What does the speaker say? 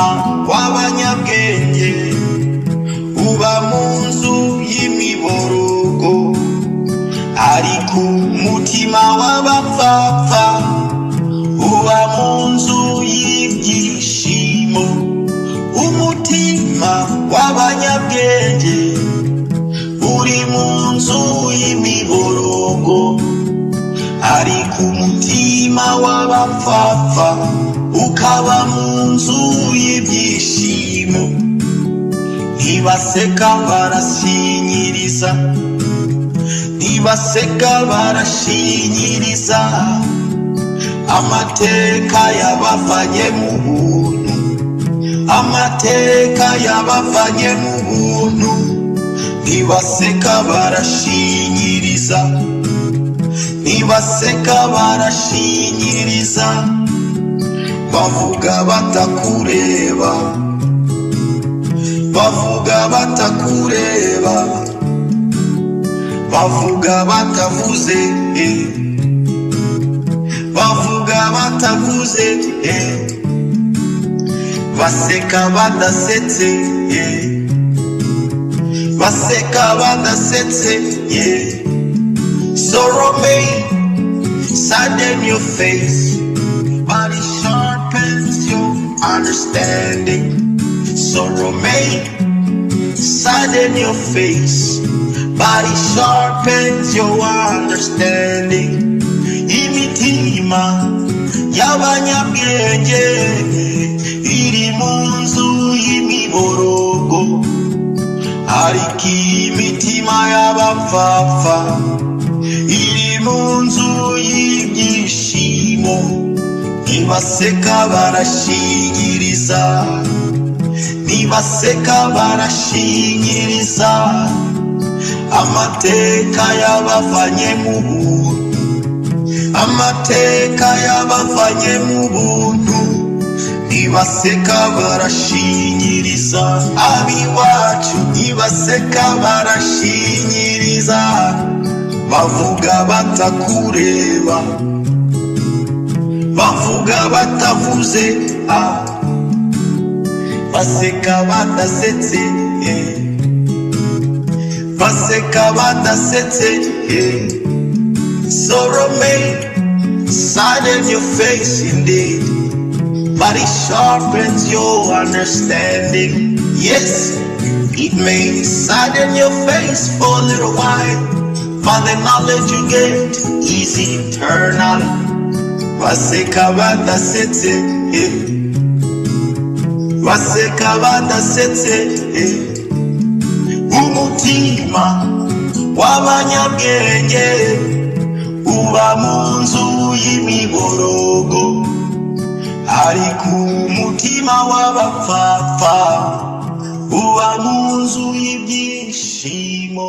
umutima w'abanyabwenge uba mu nzu y'imiborogo, ariko umutima w'abapfapfa uba mu nzu y'ibyishimo. Umutima w'abanyabwenge uri mu nzu y'imiborogo, ariko umutima w'abapfapfa ukaba mu nzu y'ibyishimo. Ntibaseka barashinyiriza, ntibaseka barashinyiriza, amateka yabavanye mu buntu, amateka yabavanye mu buntu. Ntibaseka barashinyiriza, ntibaseka barashinyiriza, bavuga batakureba, bavuga batakureba, bavuga batavuze, bavuga batavuze, baseka badasetse, baseka badasetse. Sorrow may sadden your face, but it sharpens your understanding. Sorrow may sadden your face, but it sharpens your understanding. Imitima y'abanyabwenge iri mu nzu y'imiborogo, ariko imitima y'abapfapfa iri mu nzu y'ibyishimo. Ntibaseka barashinyiriza, ntibaseka barashinyiriza, amateka yabavanye mu buntu, amateka yabavanye mu buntu. Ntibaseka barashinyiriza, abiwacu ntibaseka barashinyiriza, bavuga batakureba, bavuga batavuze, baseka badasetse, baseka badasetse. Sorrow may sadden your face indeed, but it sharpens your understanding. Yes, it may sadden your face for a little while, but the knowledge you get is eternal. Baseka badasetse, baseka badasetse. Umutima w'abanyabwenge uba mu nzu y'imiborogo, ariko umutima w'abapfapfa uba mu nzu y'ibyishimo.